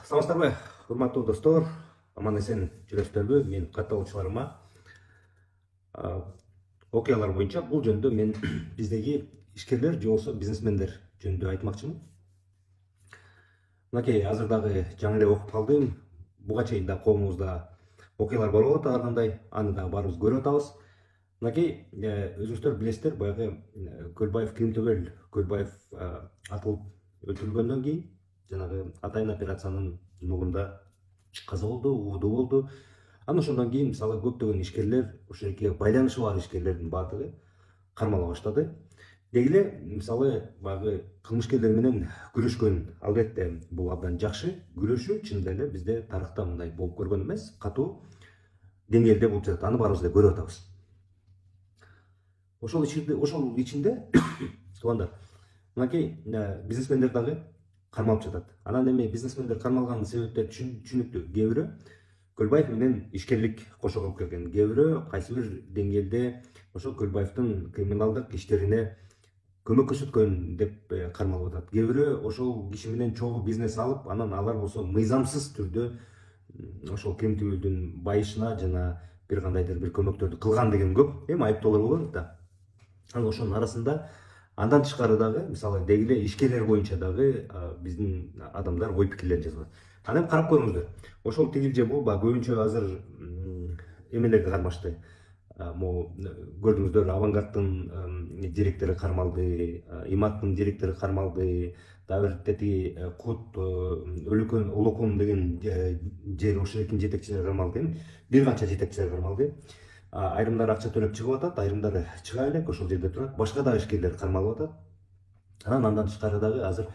Саламатсыздарбы, урматтуу достор, аман эсен жүрөсүздарбы? Мен катталуучуларыма окуялар боюнча бул жөнүндө мен биздеги ишкерлер же болбосо бизнесмендер жөнүндө айтмакчымын. Мынакей азыр дагы жаңы эле окуп калдым. Буга чейин да коомубузда окуялар болуп атат ар кандай, аны дагы баарыбыз көрүп атабыз. Мынакей өзүңүздөр билесиздер, баягы Көлбаев Кемтөгөл Көлбаев атылып өлтүрүлгөндөн кийин жанагы атайын операциянын нугунда каза болду, уудуу болду. Анан ошондон кийин мисалы көптөгөн ишкерлер, ошол жерге байланышы бар ишкерлердин баардыгы кармала баштады. Деги эле мисалы баягы кылмышкерлер менен күрөшкөн албетте бул абдан жакшы. Күрөшүү чынында эле бизде тарыхта мындай болуп көргөн эмес, катуу деңгээлде болуп жатат. Аны баарыбыз эле көрүп атабыз. Ошол ичинде туугандар, мынакей бизнесмендер дагы кармалып жатат. Анан эми бизнесмендер кармалганын себептери түшүнүктүү. Кээ бирөө Көлбаев менен ишкерлик кошо кылып келген, кээ бирөө кайсы бир деңгээлде ошол Көлбаевдин криминалдык иштерине көмөк көрсөткөн деп кармалып атат. Кээ бирөө ошол киши менен чогуу бизнес алып, анан алар болсо мыйзамсыз түрдө ошол Кемтөгөлдүн байышына жана бир кандайдыр бир көмөктөрдү кылган деген көп айыптоолор болуп атат да. Анан ошонун арасында андан тышкары дагы мисалы деги эле ишкерлер боюнча дагы биздин адамдар ой пикирлерин жазып атат. Анан карап көрүңүздөр. Ошол тигил же бул баягы көбүнчө азыр эмелерге кармашты. Могу көрдүңүздөр, Авангарддын директору кармалды, Иматтын директору кармалды, дагы бир тети Кут Улукун деген жер ошол жердин жетекчилери кармалды. Бир канча жетекчилер кармалды. Айрымдары акча төлөп чыгып атат, айрымдары чыга элек, ошол жерде турат. Башка дагы ишкерлер кармалып атат. Андан тышкары дагы азыр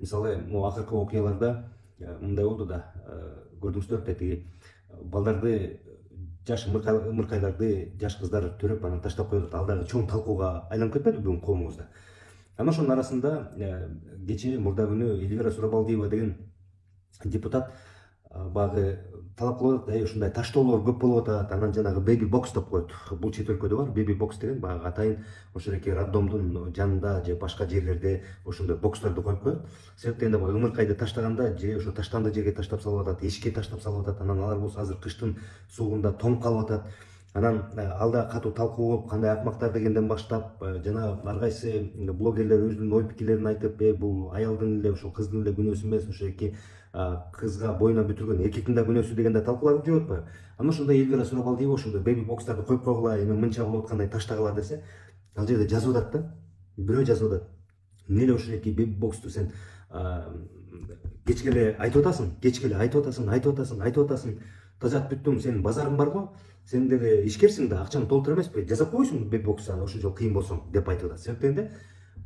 мисалы могу акыркы окуяларда мындай болду да, көрдүңүздөр, тетиги балдарды, жаш ымыркайларды жаш кыздар төрөп анан таштап коюп атат. Ал дагы чоң талкууга айланып кетпеди бүгүн коомубузда. Анан ошонун арасында кечээ мурда күнү Эльвира Сурабалдиева деген депутат баягы талап кылып атат, ушундай таштоолор көп болуп атат, анан жанагы беби бокс деп коет. Бул чет өлкөдө бар, беби бокс деген баягы атайын ошол эки роддомдун жанында же башка жерлерде ошондой боксторду коюп коет. Себеп дегенде баягы ымыркайды таштаганда же ошо таштанды жерге таштап салып атат, эшикке таштап салып атат, анан алар болсо азыр кыштын суугунда тоңуп калып атат. Анан алда катуу талкуу болуп, кандай акмактар дегенден баштап жана ар кайсы блогерлер өзүнүн ой пикирлерин айтып, бул аялдын эле ошол кыздын эле күнөөсү эмес, ошол эки кызга боюна бүтүргөн эркектин да күнөөсү дегенде талкууланып жүрүп атпайбы? Анан ошондой Эльвира Сурабалдиева ошондой беби бокстарды коюп койгула, эми мынча болуп аткандай таштагыла десе, ал жерде жазып атат да. Бирөө жазып атат. Эмне эле ошол эки беби боксту сен кечке эле айтып атасың, кечке эле айтып атасың, тажат бүттүң, сенин базарың бар го, сен деле ишкерсиң да, акчаң толтура эмеспи? Жасап койсуң беби боксту, ошол жолу кыйын болсоң деп айтып атат. Себеп дегенде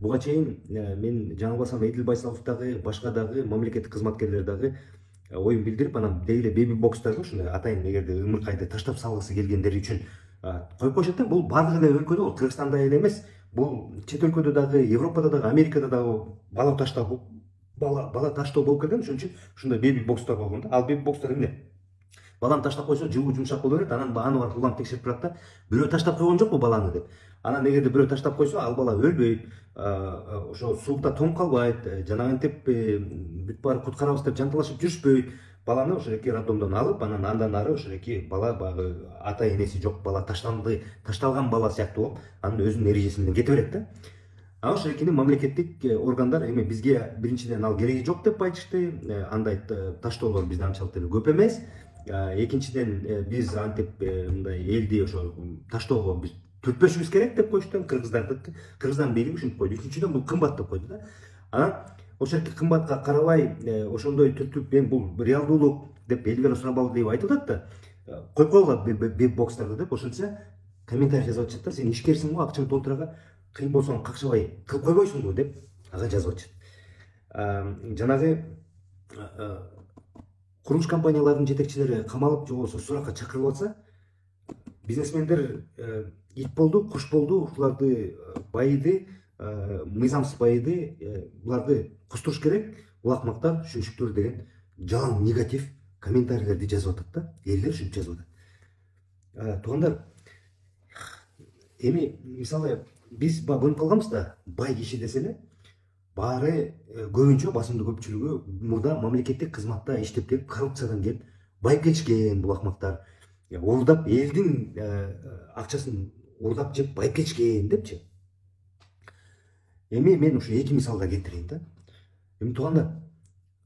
буга чейин мен жаңылбасам Эдил Байсалов дагы, башка дагы мамлекеттик кызматкерлер дагы оюн билдирип, анан деги эле беби бокстарды ушундай атайын эгерде ымыркайды таштап салгысы келгендери үчүн коюп коюшат да. Бул баардык эле өлкөдө, бул Кыргызстанда эле эмес, бул чет өлкөдө дагы, Европада дагы, Америкада дагы бала таштоо болуп келген. Ошон үчүн ушундай беби бокстор болгон да. Ал беби бокстор эмне? Баланы таштап койсо жылуу жумшак боло берет, анан аны барып улам текшерип турат да. Бирөө таштап койгон жокпу баланы деп. Анан эгерде бирөө таштап койсо, ал бала өлбөйт, ошо суукта тоңуп калбайт, жанагынтип бүт баары куткарабыз деп жанталашып жүрүшпөйт. Баланы ошол эки роддомдон алып, андан ары ошол эки бала баягы ата энеси жок бала, ташталган бала сыяктуу болуп, анын өзүнүн эрежеси менен кете берет да. Анан ошол экини мамлекеттик органдар эми бизге биринчиден ал кереги жок деп айтышты. Андай таштоолор бизде анчалык деле көп эмес. Экинчиден биз антип мындай элди ошо таштоого биз түртпөшүбүз керек деп коюшту. Кыргызстан бийлиги ушинтип койду. Үчүнчүдөн бул кымбат деп койду да. Анан ошол кымбатка карабай ошондой түртүп, мен бул реалдуулук деп Эльвира Сурабалдиева айтып атат да. Коюп койгула беби бокстарды деп. Ошентсе комментарий жазып атышат да. Сен ишкерсиң го, акчаң толтурага кыйын болсоң какчабай кылып койбойсуңбу деп ага жазып атышат. Жанагы курулуш компанияларынын жетекчилери камалып же болбосо суракка чакырылып атса, бизнесмендер ит болду, куш болду, ушуларды байыды, мыйзамсыз байыды, буларды кустуруш керек, бул акмактар, шүншүктөр деген жалаң негатив комментарийлерди жазып атат да. Элдер ушинтип жазып атат. Туугандар, эми мисалы биз багынып калганбыз да, бай киши десе эле баары көбүнчө басымдуу көпчүлүгү мурда мамлекеттик кызматта иштеп келип коррупциядан келип байып кетишкен бул акмактар. Уурдап элдин акчасын уурдап жеп байып кетишкен депчи. Эми мен ушу эки мисалга келтирейин да. Эми туугандар,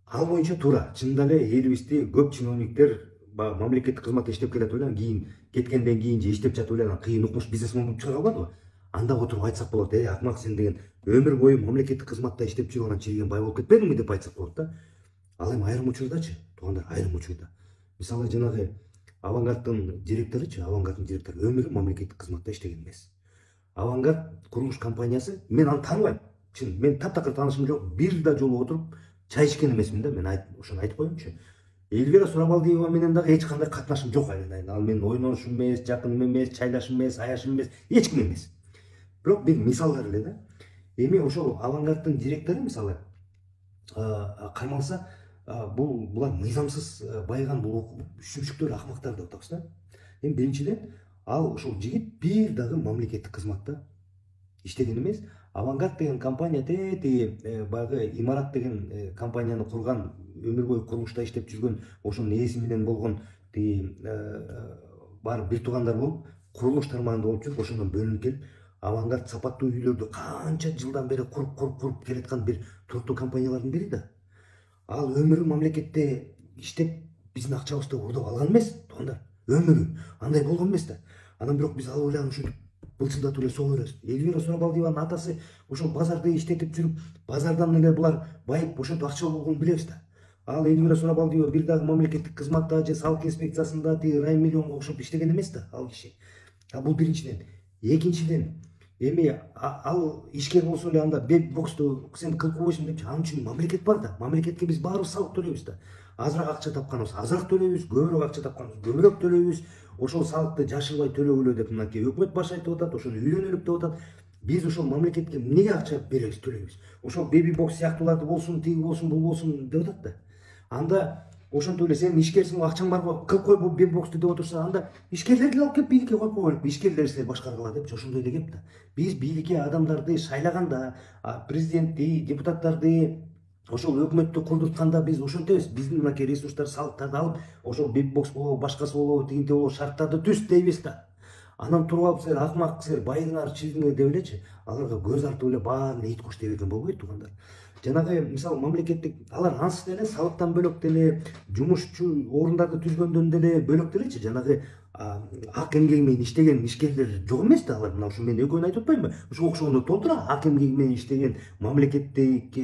ал боюнча туура, чынында эле элибизде көп чиновниктер мамлекеттик кызматта иштеп келатып эле кийин кеткенден кийин же иштеп жатып эле кыйын укмуш бизнесмен болуп чыга калбадыбы? Анда отуруп айтсак болот, акмак сен деген өмүр бою мамлекеттик кызматта иштеп жүрүп анан чирийген бай болуп кетпедиңби деп айтсак болот да. Ал эми айрым учурдачы, туугандар, айрым учурда. Мисалы жанагы Авангарддын директоручу, Авангарддын директору өмүрү мамлекеттик кызматта иштеген эмес. Авангард курулуш компаниясы, мен аны тааныбайм. Чын, мен таптакыр таанышым жок. Бир да жолу отуруп чай ичкен эмесмин да, мен ошону айтып коеюнчу. Элвира Сурабалдиева менен дагы эч кандай катнашым жок. Ал менин ойношум эмес, жакыным эмес, чайлашым эмес, аяшым эмес, эч ким эмес. Бирок бир мисалдар эле да. Эми ошол Авангарддын директору мисалы кармалса, булар мыйзамсыз байган бул үшүмшүктөр, акмактар деп атабыз да. Эми биринчиден ал ошол жигит бир дагы мамлекеттик кызматта иштеген эмес. Авангард деген компания теги баягы Имарат деген компанияны курган, өмүр бою курулушта иштеп жүргөн, ошонун ээси менен болгон теги баары бир туугандар болуп, курулуш тармагында болуп жүрүп, ошондон бөлүнүп келип, Авангард сапаттуу үйлөрдү канча жылдан бери куруп келаткан бир туруктуу компаниялардын бири да. Ал өмүрү мамлекетте иштеп биздин акчабызды уурдап алган эмес, туугандар. Өмүрү андай болгон эмес да. Анан бирок биз ал эле ушинтип былчылдатып эле сого беребиз. Элвира Сурабалдиеванын атасы ошол базарды иштетип жүрүп, базардан эле булар байып ошентип акчалуу болгонун билебиз да. Ал Элвира Сурабалдиева бир дагы мамлекеттик кызматта же салык инспекциясында тиги райым миллионго окшоп иштеген эмес да ал киши. Бул биринчиден. Экинчиден, эми ал ишкер болсо эле анда беп боксту сен кылып койбойсуң депчи. Анын үчүн мамлекет бар да. Мамлекетке биз баарыбыз салык төлөйбүз да. Азыраак акча тапканыбыз азыраак төлөйбүз, көбүрөөк акча тапканыбыз көбүрөөк төлөйбүз. Ошол салыкты жашырбай төлөгүлө деп мынакей өкмөт баш айтып атат, ошону үйлөнөлүк деп атат. Биз ошол мамлекетке эмнеге акча беребиз, төлөйбүз? Ошол беби бокс сыяктууларды болсун, тиги болсун, бул болсун деп атат да. Анда ошентип эле сен ишкерсиң, акчаң барбы, кылып кой бул беби боксту деп отурса, анда ишкерлерди алып келип бийликке коюп койгула, ишкерлер силер башкаргыла депчи, ошондой эле кеп да. Биз бийликке адамдарды шайлаганда, президентти, депутаттарды, ошол өкмөттү курдуртканда биз ошентебиз. Биздин мынакей ресурстар, салыктарды алып, ошол беби бокс болобу, башкасы болобу, тигинти болобу, шарттарды түз дейбиз да. Анан туруп алып силер акмак, силер байдыңар, чиздиңер деп элечи, аларга көз артып эле баарын ит куш деп берген болбойт, туугандар. Жанагы мисалы мамлекеттик алар ансыз деле салыктан бөлөк деле, жумушчу орундарды түзгөндөн деле бөлөк делечи, жанагы ак эмгеги менен иштеген ишкерлер жок эмес да алар. Мына ушу мен экөөнү айтып атпаймынбы? Ушуга окшогондор толтура ак эмгеги менен иштеген, мамлекеттик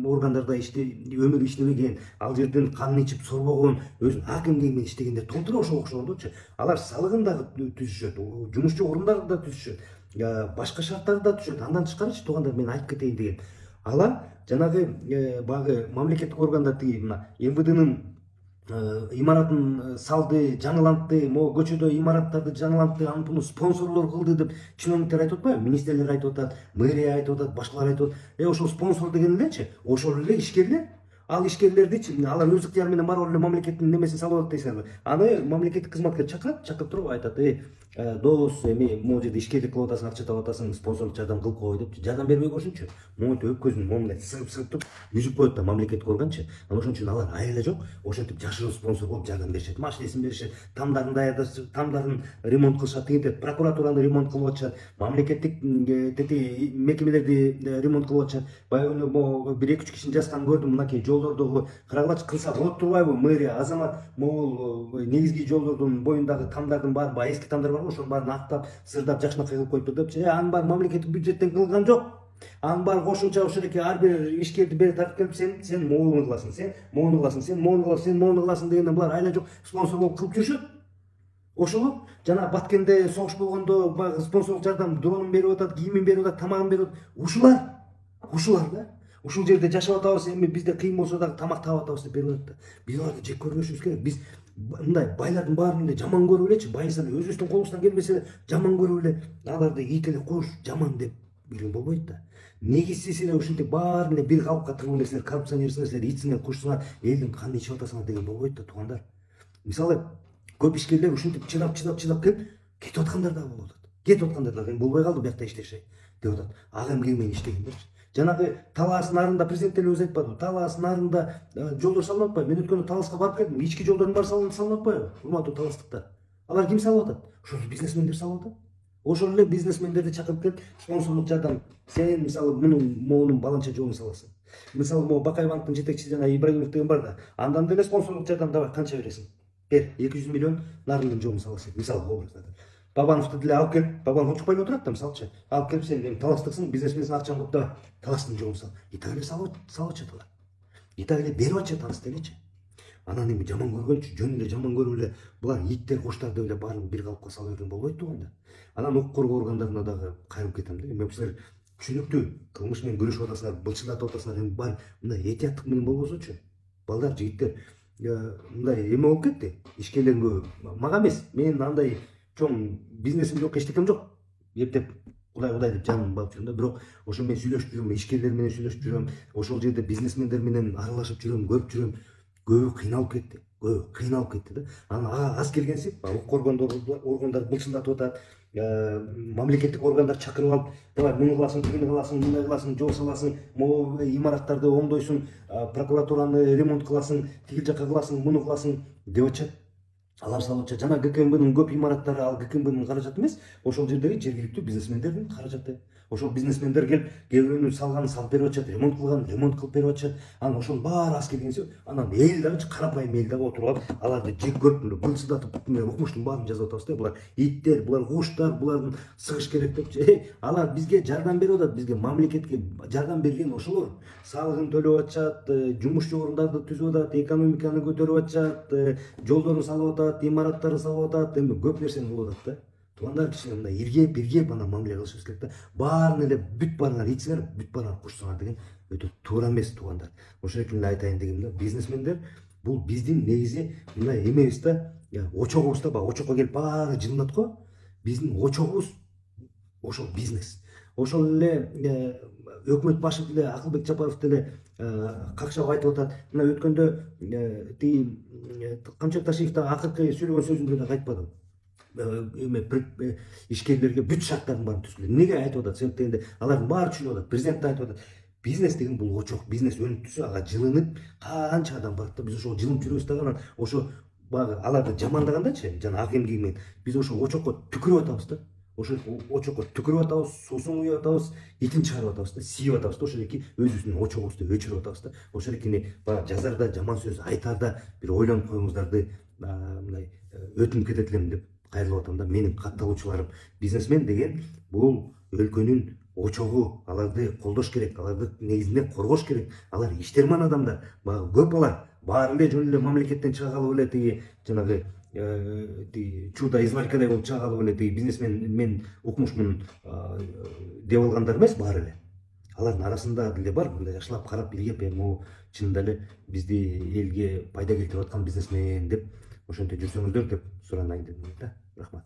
органдарда өмүрү иштебеген, ал жерден канын ичип сорбогон, өзүнүн ак эмгеги менен иштегендер толтура ошого окшогондорчу. Алар салыгын дагы түзүшөт, жумушчу орундарды да түзүшөт, башка шарттарды да түзүшөт. Андан тышкарычы туугандар, мен айтып кетейин деген. Алар жанагы баягы мамлекеттик органдар тиги мына МВДнын имаратын салды, жаңылантты, могу көчөдө имараттарды жаңылантты, аны спонсорлор кылды деп чиновниктер айтып атпайбы? Министрлер айтып атат, мэрия айтып атат, башкалар айтып атат. Ошол спонсор деген элечи, ошол эле ишкерлер. Ал ишкерлердичи, алар өз ыктыяры менен барып эле мамлекеттин немесин салып атат дейсиңерби? Аны мамлекеттик кызматкер чакырып туруп айтат, дос, эми могу жерде ишкерлик кылып атасың, акча таап атасың, спонсорлук жардам кылып кой депчи. Жардам бербей көрсүнчү. Монтип өпкөзүн момундай сыгып туруп үзүп коет да мамлекеттик органчы. Анан ошон үчүн алар айла жок, ошентип жашыруу спонсор болуп жардам беришет. Машинесин беришет, тамдарын даярдашып, тамдарын ремонт кылышат, тигинте прокуратураны ремонт кылып атышат, мамлекеттик мекемелерди ремонт кылып атышат. Баягы могу бир 2-3 кишинин жазганын көрдүм, мынакей жолдордогу карагылачы кылса болот турбайбы? Мэрия, азамат могул негизги жолдордун боюндагы тамдардын баары, баягы эски тамдар бар го, ошонун баарын актап, сырдап, жакшынакай кылып коюптур депчи. Анын баары мамлекеттик бюджеттен кылынган жок. Анын баары кошумча ошол эки ар бир ишкерди бери тартып келип, сен могуну кыласың, сен могуну кыласың, сен могуну кыласың, сен могуну кыласың дегенден булар айла жок спонсор болуп кылып жүрүшөт. Ошол жана Баткенде согуш болгондо баягы спонсорлук жардам дронун берип атат, кийимин берип атат, тамагын берип атат. Ушулар да. Ушул жерде жашап атабыз, эми бизде кыйын болсо дагы тамак таап атабыз деп берип атат да. Биз аларды жек көрбөшүбүз керек. Биз мындай байлардын баарын эле жаман көрүп элечи, байыса эле өзүбүздүн колубуздан келбесе эле жаман көрүп эле аларды ийт эле кош жаман деп билген болбойт да. Негизи силер ушинтип баарын эле бир калыпка тыгып эле силер коррупционерсиңер, силер итсиңер, кушсуңар, элдин канын ичип атасыңар деген болбойт да, туугандар. Мисалы көп ишкерлер ушинтип чыдап келип кетип аткандар да болуп атат. Кетип аткандар да болбой калды, биякта иштешей деп атат. Ак эмгеги менен иштегендерчи. Жанагы талаастын нарында президент эле өзү айтпадыбы? Талаастын нарында жолдор салынып атпайбы? Мен өткөндө Таласка барып келдим. Ички жолдордун баары салынып атпайбы? Урматтуу таластыктар. Алар ким салып атат? Ошол бизнесмендер салып атат. Ошол эле бизнесмендерди чакырып келип, спонсорлук жардам. Сен мисалы моунун баланча жолун саласың. Мисалы могу Бакай банктын жетекчиси жана Ибрагимов деген бар да. Андан деле спонсорлук жардам давай канча бересиң? Бер, 200 миллион нарындын жолун саласың. Мисалы образда. Бабановду деле алып келип, Бабанов учпай эле отурат да, мисалчы. Алып келип сен таластыксың, бизнесменсиң, акчаң көп да, таластын жолун сал. И так эле салып атат алар. И так эле берип атышат алыс делечи. Анан эми жаман көргөнчү, жөнүндө жаман көрүп эле булар иттер, коштор деп эле баарын бир калыпка сала берген болбойт тууганда. Анан укук коргоо органдарына дагы кайрылып кетем да. Эми силер түшүнүктүү кылмыш менен күрөшүп атасыңар, былчылдатып атасыңар. Эми бар мындай этияттык менен болбосочу. Балдар, жигиттер мындай эме болуп кетти. Ишкерлердин көбү. Мага эмес, мен андай чоң бизнесим жок, эчтекем жок. Эптеп Кудай деп жаным багып жүрөм да. Бирок ошо мен сүйлөшүп жүрөм, ишкерлер менен сүйлөшүп жүрөм. Ошол жерде бизнесмендер менен аралашып жүрөм, көрүп жүрөм. Көбү кыйналып кетти да. Анан аз келгенсип, укук органдар былчылдатып атат. Мамлекеттик органдар чакырып алып, давай муну кыласың, тигини кыласың, мындай кыласың, жол саласың, могу имараттарды оңдойсуң, прокуратураны ремонт кыласың, тигил жака кыласың, муну кыласың деп атышат. Алар салып атышат. Жана ГКМБнын көп имараттары ал ГКМБнын каражаты эмес, ошол жердеги жергиликтүү бизнесмендердин каражаты. Ошол бизнесмендер келип, кээ бирөөнүн салганын салып берип атышат, ремонт кылганын ремонт кылып берип атышат. Анан ошонун баары аз келгенсе, анан эл дагы карапайым эл дагы отуруп алып, аларды жек көрүп, былчылдатып, укмуштун баарын жазып атабыз да. Булар иттер, булар куштар, булардын сыгыш керек депчи. Алар бизге жардам берип атат, бизге мамлекетке жардам берген ошолор. Салыгын төлөп атышат, жумушчу орундарды түзүп атат, экономиканы көтөрүп атышат, жолдорун салып атат, имараттарын салып атат, эми көп нерсени кылып атат да. Туугандар, кичине мындай иргеп анан мамиле кылышыбыз керек да. Баарын эле бүт баарыңар ичсиңер, бүт баарыңар кушсуңар деген өтө туура эмес, туугандар. Ошол эле айтайын дегем да. Бизнесмендер бул биздин негизи мындай эмебиз да, очогубуз да, баягы очокко келип баары жылынат го. Биздин очогубуз ошол бизнес. Ошол эле өкмөт башы деле Акылбек Жапаров деле какшап айтып атат. Мына өткөндө тиги Камчат Ташиев да акыркы сүйлөгөн сөзүндө да айтпадыбы? Эме ишкерлерге бүт шарттардын баарын түзгүлө. Эмнеге айтып атат? Себеп дегенде алардын баары түшүнүп атат. Президент да айтып атат. Бизнес деген бул очок. Бизнес өнүп турса, ага жылынып канча адам барат да. Биз ошол жылынып жүрөбүз да, анан ошо баягы аларды жамандагандачы, жана ак эмгеги менен биз ошо очокко түкүрүп атабыз да. Ошо очокко түкүрүп атабыз, суусун куюп атабыз, итин чыгарып атабыз да, сийип атабыз да. Ошол эки өзүбүздүн очогубузду өчүрүп атабыз да. Ошол экини баягы жазарда, жаман сөз айтарда бир ойлонуп коюңуздарды мындай өтүнүп кетет элем деп кайрылып атам да. Менин катталуучуларым, бизнесмен деген бул өлкөнүн очогу, аларды колдош керек, аларды негизинде коргош керек. Алар иштерман адамдар, баягы көп алар баары эле жөн эле мамлекеттен чыга калып эле тиги жанагы чудо из ларькадай болуп чыга калып эле тиги бизнесмен мен укмушмун деп алгандар эмес баары эле. Алардын арасында деле бар мындай жакшылап карап иргеп, могу чынында эле бизди элге пайда келтирип аткан бизнесмен деп ошентип жүрсөңүздөр деп суранайын дедим да. Рахмат.